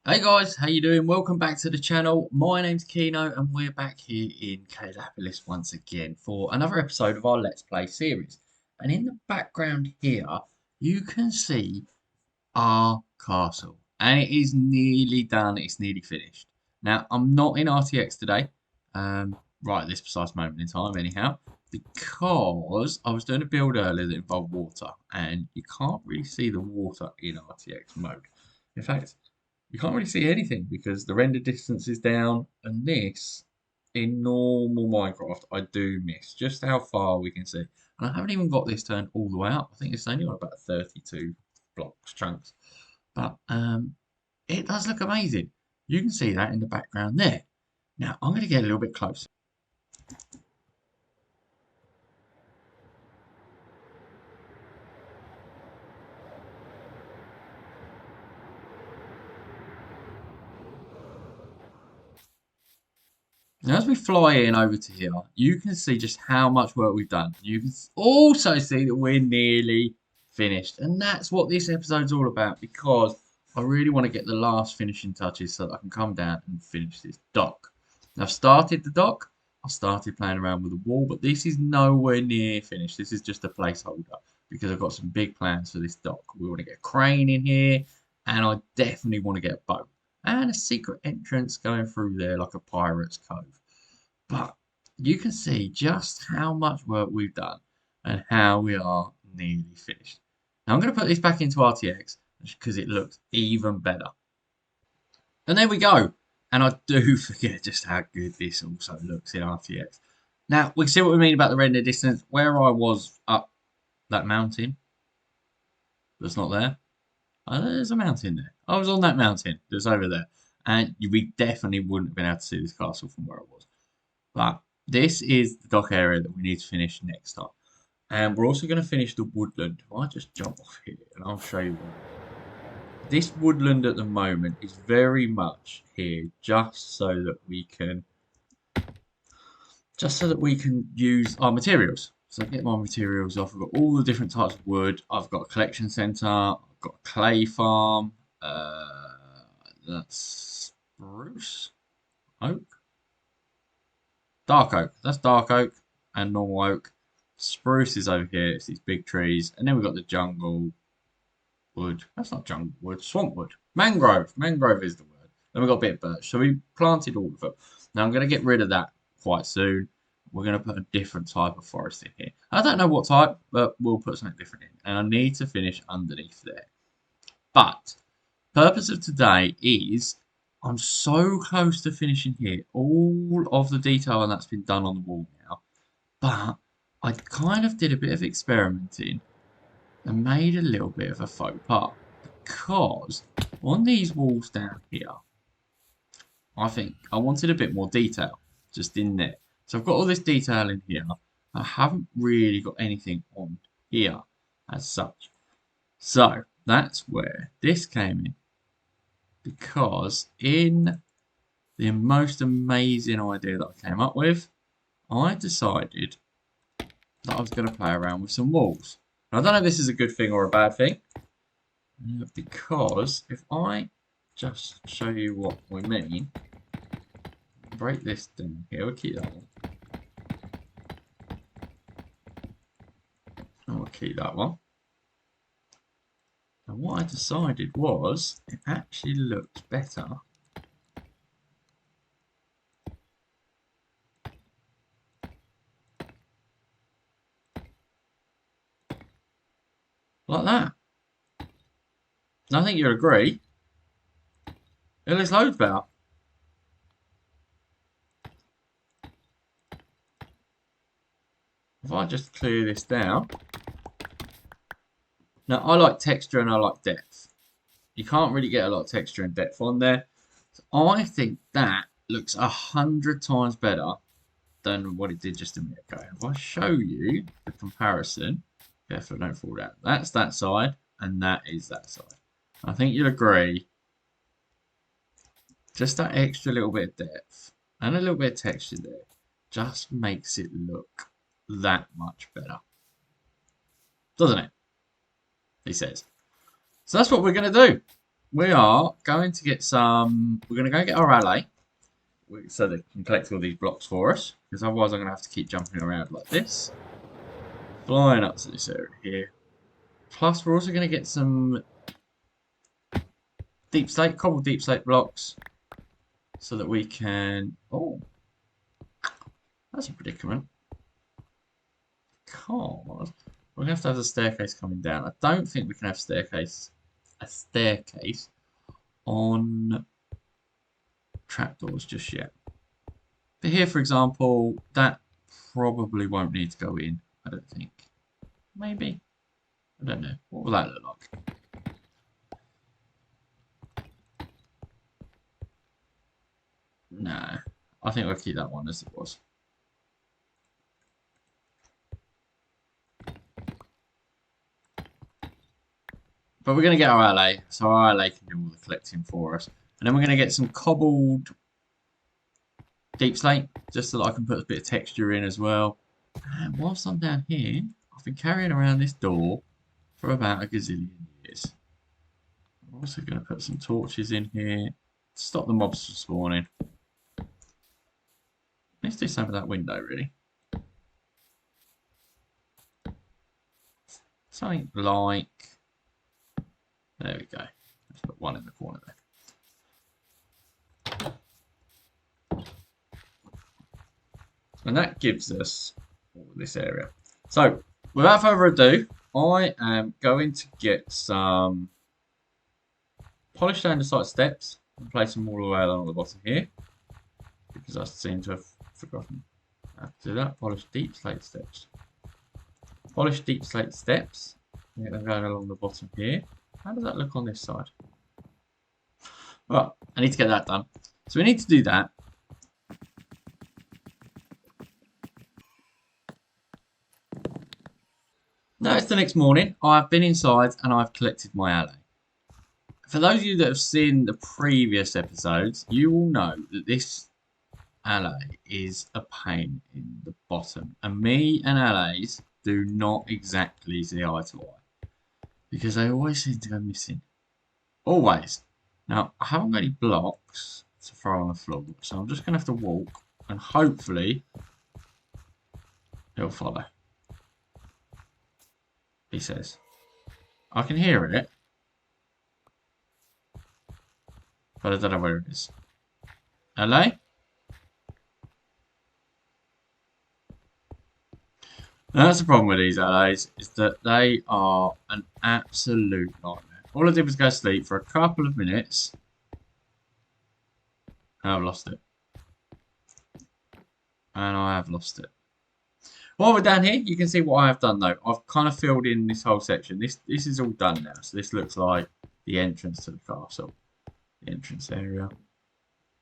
Hey guys, how you doing? Welcome back to the channel. My name's Kino and we're back here in Kaylapolis once again for another episode of our Let's Play series. And in the background here, you can see our castle. And it is nearly done, it's nearly finished. Now, I'm not in RTX today, right at this precise moment in time anyhow, because I was doing a build earlier that involved water. And you can't really see the water in RTX mode. In fact, you can't really see anything because the render distance is down, and this, in normal Minecraft, I do miss just how far we can see. And I haven't even got this turned all the way up. I think it's only on about 32 blocks chunks. But it does look amazing. You can see that in the background there. Now, I'm going to get a little bit closer. Now, as we fly in over to here, you can see just how much work we've done. You can also see that we're nearly finished. And that's what this episode's all about, because I really want to get the last finishing touches so that I can come down and finish this dock. Now, I've started the dock. I started playing around with the wall, but this is nowhere near finished. This is just a placeholder because I've got some big plans for this dock. We want to get a crane in here, and I definitely want to get a boat and a secret entrance going through there like a pirate's cove. But you can see just how much work we've done and how we are nearly finished. Now I'm going to put this back into RTX because it looks even better. And there we go. And I do forget just how good this also looks in RTX. Now we see what we mean about the render distance. Where I was up that mountain that's not there. Oh, there's a mountain there. I was on that mountain that's over there. And we definitely wouldn't have been able to see this castle from where I was. But this is the dock area that we need to finish next time. And we're also going to finish the woodland. If I just jump off here and I'll show you what. This woodland at the moment is very much here just so that we can use our materials. So I get my materials off. I've got all the different types of wood. I've got a collection centre. I've got a clay farm. That's spruce, oak, dark oak. That's dark oak and normal oak. Spruce is over here. It's these big trees, and then we've got the jungle wood. That's not jungle wood. Swamp wood. Mangrove. Mangrove is the word. Then we've got a bit of birch. So we planted all of them. Now I'm going to get rid of that quite soon. We're going to put a different type of forest in here. I don't know what type, but we'll put something different in. And I need to finish underneath there. But purpose of today is I'm so close to finishing here. All of the detail and that's been done on the wall now. But I kind of did a bit of experimenting and made a little bit of a faux pas. Because on these walls down here, I think I wanted a bit more detail just in there. So I've got all this detail in here. I haven't really got anything on here as such. So that's where this came in. Because in the most amazing idea that I came up with, I decided that I was going to play around with some walls. And I don't know if this is a good thing or a bad thing. Because if I just show you what we mean, break this down here, we'll keep that one. And we'll keep that one. And what I decided was, it actually looks better like that. And I think you'll agree, it looks loads better. If I just clear this down. Now, I like texture and I like depth. You can't really get a lot of texture and depth on there. So I think that looks 100 times better than what it did just a minute ago. If I show you the comparison, careful, don't fall down. That's that side, and that is that side. I think you'll agree. Just that extra little bit of depth and a little bit of texture there just makes it look that much better. Doesn't it? He says. So that's what we're going to do. we are going to get some. We're going to go get our ally so they can collect all these blocks for us. Because otherwise, I'm going to have to keep jumping around like this, flying up to this area here. Plus, we're also going to get some deep slate, cobbled deep slate blocks, so that we can. Oh, that's a predicament. Because we're going to have a staircase coming down. I don't think we can have a staircase on trapdoors just yet. But here, for example, that probably won't need to go in, I don't think. Maybe. I don't know. What will that look like? Nah. I think we'll keep that one as it was. But we're going to get our ally, so our ally can do all the collecting for us. And then we're going to get some cobbled deep slate, just so that I can put a bit of texture in as well. And whilst I'm down here, I've been carrying around this door for about a gazillion years. I'm also going to put some torches in here to stop the mobs from spawning. Let's do some of that window, really. Something like... There we go. Let's put one in the corner there. And that gives us all this area. So, without further ado, I am going to get some polished andesite steps and place them all the way along the bottom here. Because I seem to have forgotten how to do that. Polished deep slate steps. Polished deep slate steps. Get them going along the bottom here. How does that look on this side? Well, I need to get that done. So we need to do that. Now it's the next morning. I've been inside and I've collected my ally. For those of you that have seen the previous episodes, you will know that this ally is a pain in the bottom. And me and allies do not exactly see eye to eye. Because they always seem to go missing. Always. Now, I haven't got any blocks to throw on the floor. So I'm just going to have to walk. And hopefully, it'll follow. He says. I can hear it. But I don't know where it is. LA? Now, that's the problem with these LAs, is that they are an absolute nightmare. All I did was go to sleep for a couple of minutes. And I've lost it. And I have lost it. While we're down here, you can see what I have done though. I've kind of filled in this whole section. This is all done now. So this looks like the entrance to the castle. The entrance area.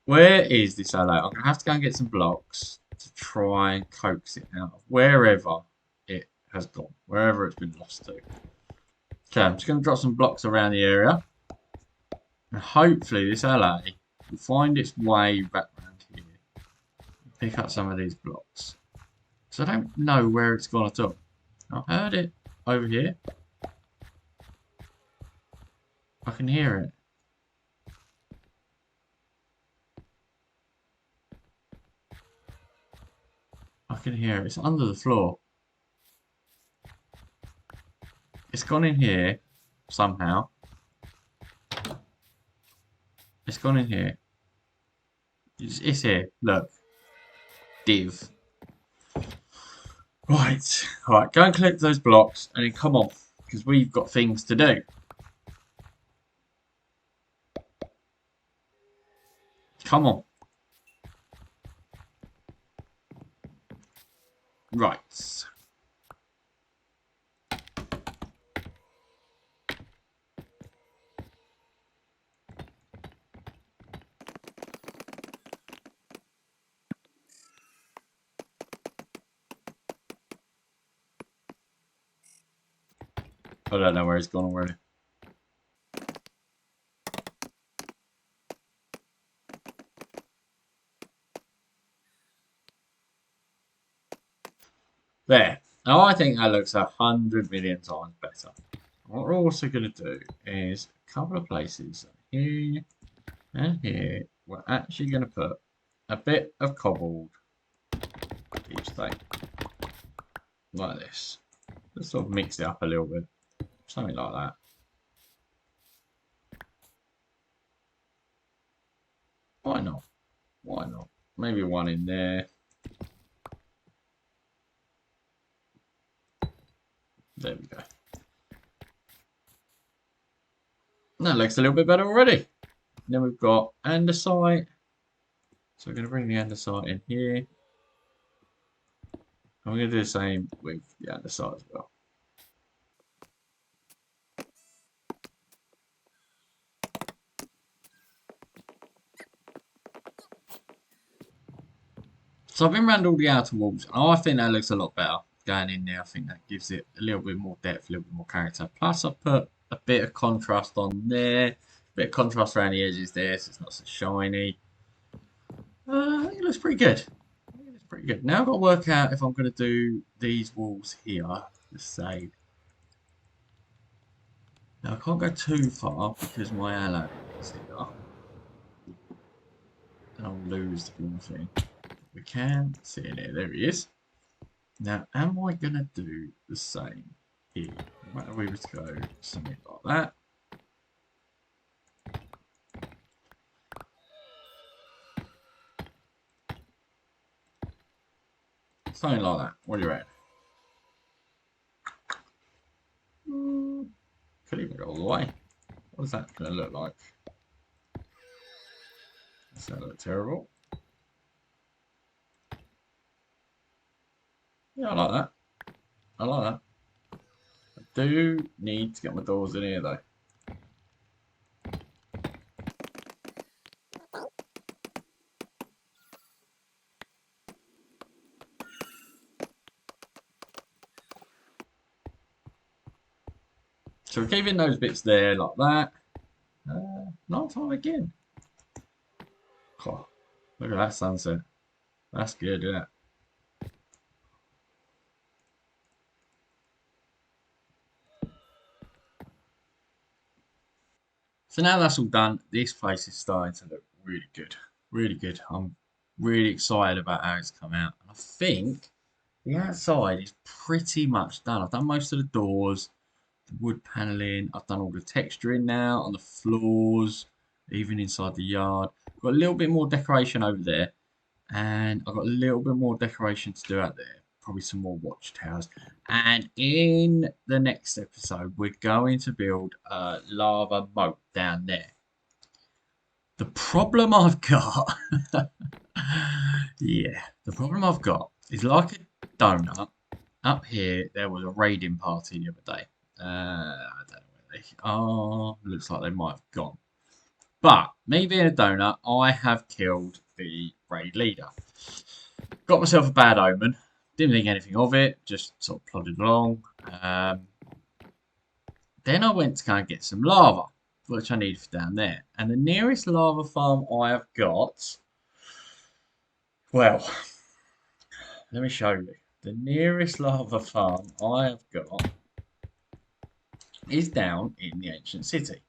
Where is this LA? I'm going to have to go and get some blocks to try and coax it out of wherever it has gone. Wherever it's been lost to. Okay, I'm just going to drop some blocks around the area. And hopefully this LA will find its way back around here. Pick up some of these blocks. So I don't know where it's gone at all. I heard it over here. I can hear it. I can hear it. It's under the floor. It's gone in here somehow. It's gone in here. It's here. Look. Div. Right. Alright, go and collect those blocks and then come on. Because we've got things to do. Come on. Right. I don't know where it's gone already. There. Now I think that looks 100 million times better. What we're also going to do is a couple of places here and here, we're actually going to put a bit of cobbled each thing. Like this. Just sort of mix it up a little bit. Something like that. Why not? Why not? Maybe one in there. There we go. That looks a little bit better already. Then we've got andesite. So we're going to bring the andesite in here. And we're going to do the same with the andesite as well. So I've been around all the outer walls, and I think that looks a lot better going in there. I think that gives it a little bit more depth, a little bit more character. Plus I've put a bit of contrast on there, a bit of contrast around the edges there, so it's not so shiny. I think it looks pretty good. I think it looks pretty good. Now I've got to work out if I'm going to do these walls here, let's say. Now I can't go too far because my ally is here. And I'll lose the whole thing. We can see in here. There he is. Now, am I going to do the same here? Why don't we just go something like that? Something like that. What do you reckon? Could even go all the way. What is that going to look like? Does that look terrible? Yeah, I like that. I like that. I do need to get my doors in here though. So we're keeping those bits there like that. Night time again. Oh, look at that sunset. That's good, isn't it? So now that's all done, this place is starting to look really good. Really good. I'm really excited about how it's come out. And I think the outside is pretty much done. I've done most of the doors, the wood paneling. I've done all the texturing now on the floors, even inside the yard. I've got a little bit more decoration over there. And I've got a little bit more decoration to do out there. Probably some more watchtowers. And in the next episode, we're going to build a lava moat down there. The problem I've got, yeah, the problem I've got is like a donut. Up here, there was a raiding party the other day. I don't know where they are. Looks like they might have gone. But me being a donut, I have killed the raid leader. Got myself a bad omen. Didn't think anything of it. Just sort of plodded along. Then I went to go and get some lava, which I need for down there. And the nearest lava farm I have got, well, let me show you. The nearest lava farm I have got is down in the ancient city.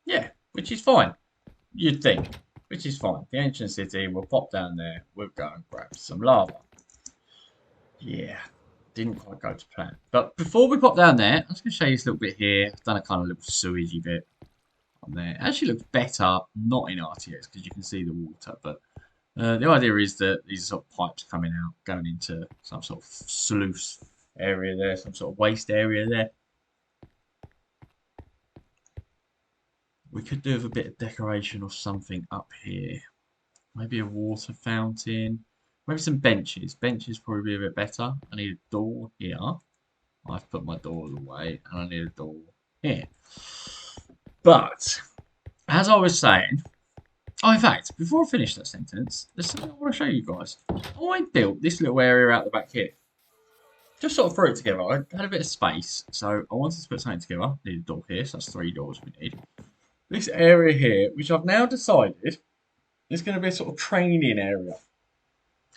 Yeah, which is fine. You'd think, which is fine. The ancient city, we'll pop down there, we'll go and grab some lava. Yeah, didn't quite go to plan. But before we pop down there, I'm just going to show you this little bit here. I've done a kind of little sewagey bit on there. It actually looks better, not in RTX, because you can see the water. But the idea is that these are sort of pipes coming out, going into some sort of sluice area there, some sort of waste area there. We could do with a bit of decoration or something up here. Maybe a water fountain. Maybe some benches. Benches probably be a bit better. I need a door here. I've put my doors away. And I need a door here. But, as I was saying... Oh, in fact, before I finish that sentence, there's something I want to show you guys. I built this little area out the back here. Just sort of threw it together. I had a bit of space. So, I wanted to put something together. Need a door here. So, that's 3 doors we need. This area here, which I've now decided is going to be a sort of training area.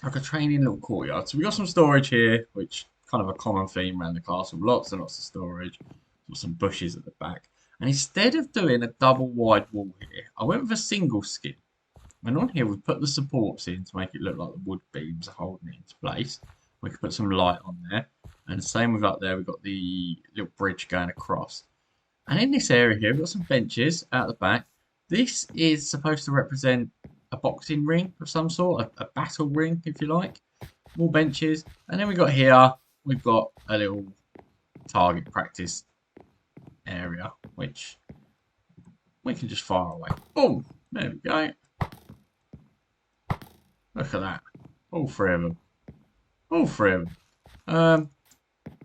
Like a training little courtyard. So we got some storage here, which kind of a common theme around the castle. Lots and lots of storage. Got some bushes at the back. And instead of doing a double wide wall here, I went with a single skin. And on here we put the supports in to make it look like the wood beams are holding it into place. We can put some light on there. And the same with up there, we've got the little bridge going across. And in this area here, we've got some benches out the back. This is supposed to represent a boxing ring of some sort, a battle ring, if you like. More benches. And then we've got here, we've got a little target practice area, which we can just fire away. Boom! There we go. Look at that. All three of them. All three of them.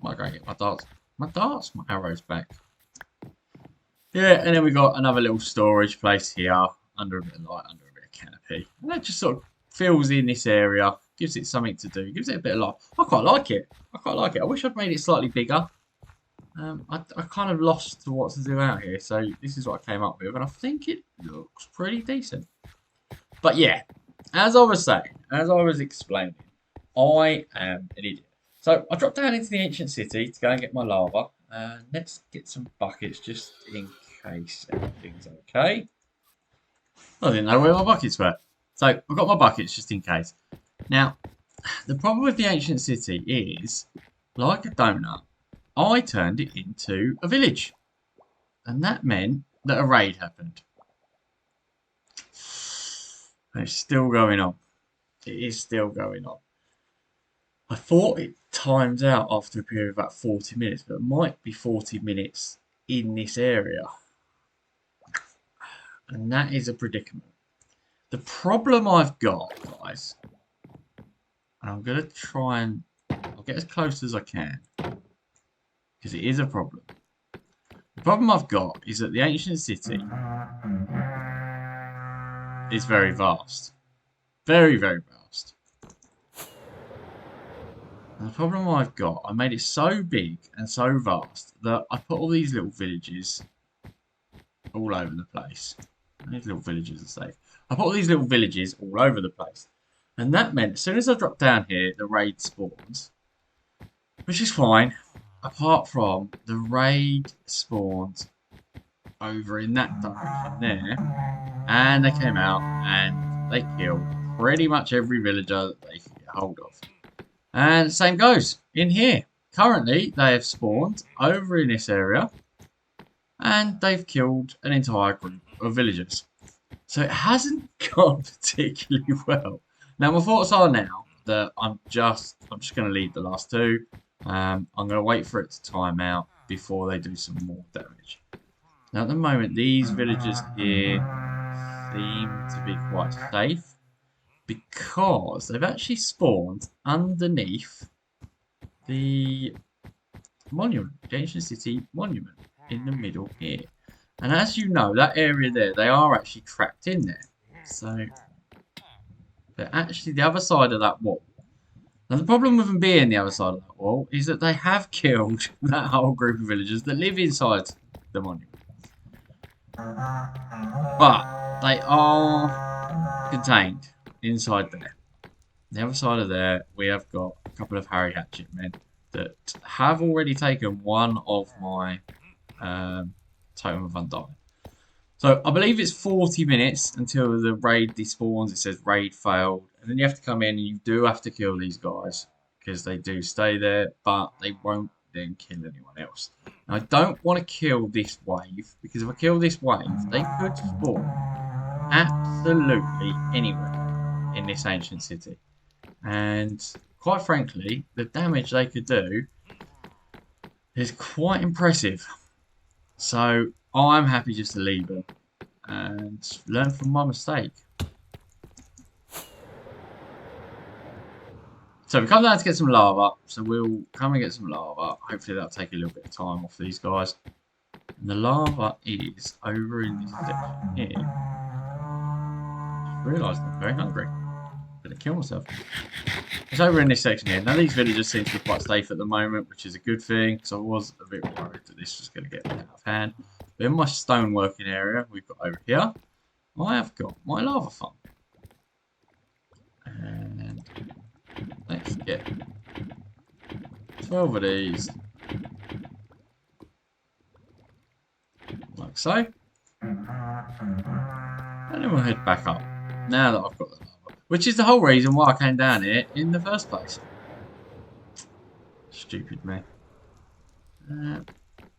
Might go and get my darts. My arrows back. Yeah, and then we got another little storage place here, under a bit of light, under a bit of canopy. And that just sort of fills in this area, gives it something to do, gives it a bit of light. I quite like it. I wish I'd made it slightly bigger. I kind of lost to what to do out here, so this is what I came up with, and I think it looks pretty decent. But yeah, as I was saying, as I was explaining, I am an idiot. So I dropped down into the ancient city to go and get my lava. Let's get some buckets just in case everything's okay. I didn't know where my buckets were. So I've got my buckets just in case. Now, the problem with the ancient city is, like a donut, I turned it into a village. And that meant that a raid happened. And it's still going on. It is still going on. I thought it times out after a period of about 40 minutes, but it might be 40 minutes in this area. And that is a predicament. The problem I've got, guys, and I'm going to try and I'll get as close as I can, because it is a problem. The problem I've got is that the ancient city is very vast. Very, very vast. And the problem I've got, I made it so big and so vast that I put all these little villages all over the place. These little villages are safe. I put all these little villages all over the place. And that meant as soon as I dropped down here, the raid spawns. Which is fine. Apart from the raid spawned over in that direction there. And they came out and they killed pretty much every villager that they could get hold of. And same goes in here. Currently, they have spawned over in this area. And they've killed an entire group of villagers. So it hasn't gone particularly well. Now my thoughts are now that I'm just going to leave the last two. I'm going to wait for it to time out before they do some more damage. Now at the moment these villagers here seem to be quite safe because they've actually spawned underneath the monument, the ancient city monument in the middle here. And as you know, that area there, they are actually trapped in there. So they're actually the other side of that wall. Now the problem with them being the other side of that wall is that they have killed that whole group of villagers that live inside the monument. But they are contained inside there. The other side of there, we have got a couple of Harry Hatchet men that have already taken one of my Totem of Undying. So I believe it's 40 minutes until the raid despawns. It says raid failed. And then you have to come in and you do have to kill these guys because they do stay there, but they won't then kill anyone else. Now, I don't want to kill this wave because if I kill this wave, they could spawn absolutely anywhere in this ancient city. And quite frankly, the damage they could do is quite impressive. So I'm happy just to leave them and learn from my mistake. So we come down to get some lava. So we'll come and get some lava. Hopefully that'll take a little bit of time off these guys. And the lava is over in this section here. Just realised I'm very hungry. I'm going to kill myself. It's over in this section here. Now these villagers seem to be quite safe at the moment, which is a good thing. So I was a bit worried that this was going to get out of hand. But in my stoneworking area, we've got over here, I have got my lava farm. And let's get 12 of these. Like like so. And then we'll head back up. Now that I've got the lava. Which is the whole reason why I came down here in the first place. Stupid me.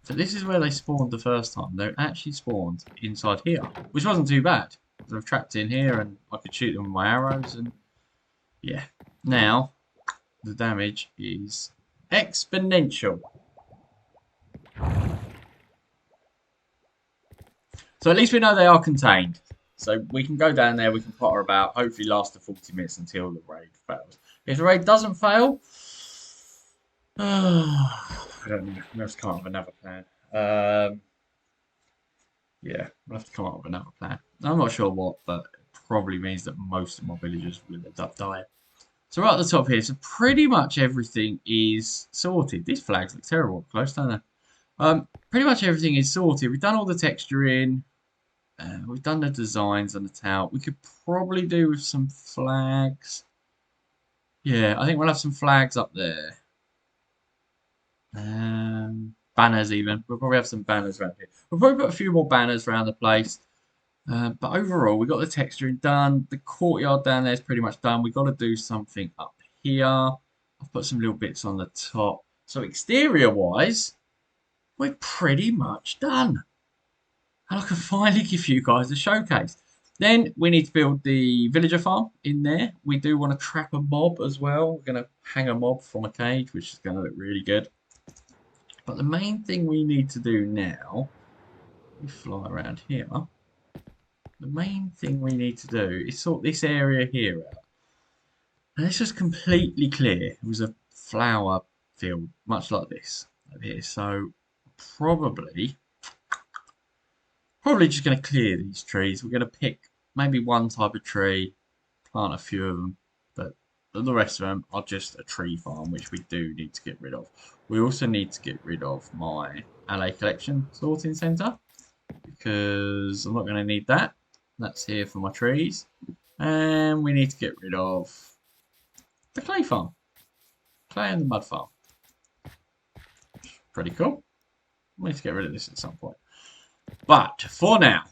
So this is where they spawned the first time. They actually spawned inside here. Which wasn't too bad. They're trapped in here and I could shoot them with my arrows and yeah. Now the damage is exponential. So at least we know they are contained. So we can go down there, we can potter about, hopefully last the 40 minutes until the raid fails. If the raid doesn't fail, I don't know, we'll have to come up with another plan. Yeah, we'll have to come up with another plan. I'm not sure what, but it probably means that most of my villagers will end up dying. So right at the top here, so pretty much everything is sorted. These flags look terrible up close, don't they? Pretty much everything is sorted. We've done all the texturing. We've done the designs on the tower. We could probably do with some flags. Yeah, I think we'll have some flags up there. Banners even. We'll probably have some banners around here. We'll probably put a few more banners around the place. But overall, we got the texturing done. The courtyard down there is pretty much done. We've got to do something up here. I've put some little bits on the top. So exterior-wise, we're pretty much done. And I can finally give you guys a showcase. Then we need to build the villager farm in there. We do want to trap a mob as well. We're going to hang a mob from a cage, which is going to look really good. But the main thing we need to do now, we fly around here. The main thing we need to do is sort this area here out. And it's just completely clear. It was a flower field, much like this over here. So probably just going to clear these trees. We're going to pick maybe one type of tree, plant a few of them, but the rest of them are just a tree farm, which we do need to get rid of. We also need to get rid of my LA collection sorting centre because I'm not going to need that. That's here for my trees. And we need to get rid of the clay farm. Clay and the mud farm. Pretty cool. We need to get rid of this at some point. But for now,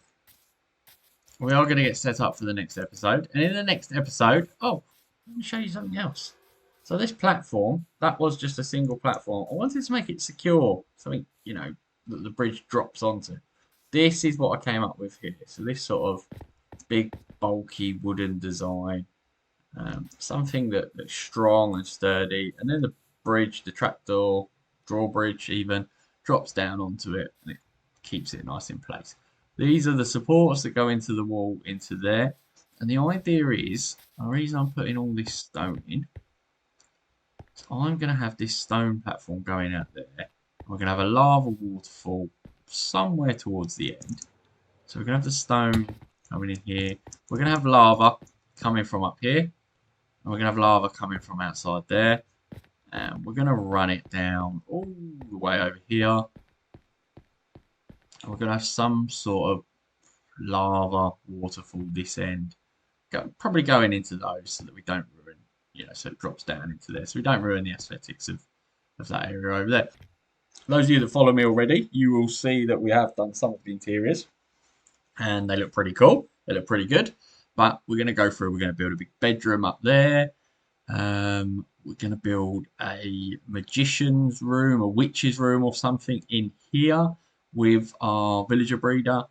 we are going to get set up for the next episode. And in the next episode, oh, let me show you something else. So this platform, that was just a single platform. I wanted to make it secure. Something, you know, that the bridge drops onto. This is what I came up with here. So this sort of big, bulky wooden design. Something that's strong and sturdy. And then the bridge, the trapdoor, drawbridge even, drops down onto it. And it keeps it nice in place. These are the supports that go into the wall into there. And the idea is, the reason I'm putting all this stone in, is I'm going to have this stone platform going out there. We're going to have a lava waterfall somewhere towards the end. So we're going to have the stone coming in here. We're going to have lava coming from up here. And we're going to have lava coming from outside there. And we're going to run it down all the way over here. And we're going to have some sort of lava waterfall this end. Probably going into those so that we don't ruin, you know, so it drops down into there. So we don't ruin the aesthetics of that area over there. Those of you that follow me already, you will see that we have done some of the interiors. And they look pretty cool. They look pretty good. But we're going to go through, we're going to build a big bedroom up there. We're going to build a magician's room, a witch's room or something in here with our villager breeder.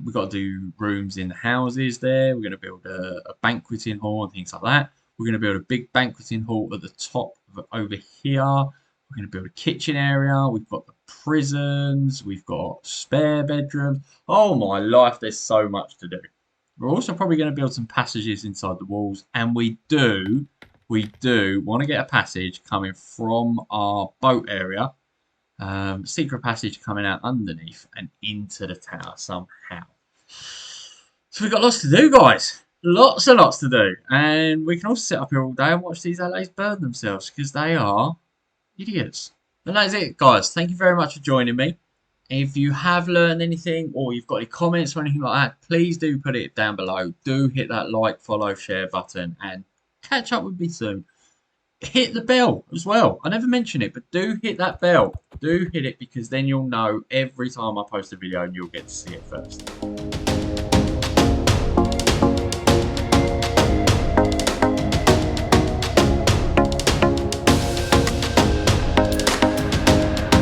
We've got to do rooms in the houses there. We're going to build a banqueting hall and things like that. We're going to build a big banqueting hall at the top of over here. We're going to build a kitchen area. We've got the prisons. We've got spare bedrooms. Oh my life, there's so much to do. We're also probably going to build some passages inside the walls. And we do want to get a passage coming from our boat area. Secret passage coming out underneath and into the tower somehow. So we've got lots to do, guys. Lots and lots to do. And we can also sit up here all day and watch these LAs burn themselves because they are idiots. And that's it, guys. Thank you very much for joining me. If you have learned anything or you've got any comments or anything like that, please do put it down below. Do hit that like, follow, share button and catch up with me soon. hit the bell as well. I never mention it, but do hit that bell. Do hit it because then you'll know every time I post a video and you'll get to see it first.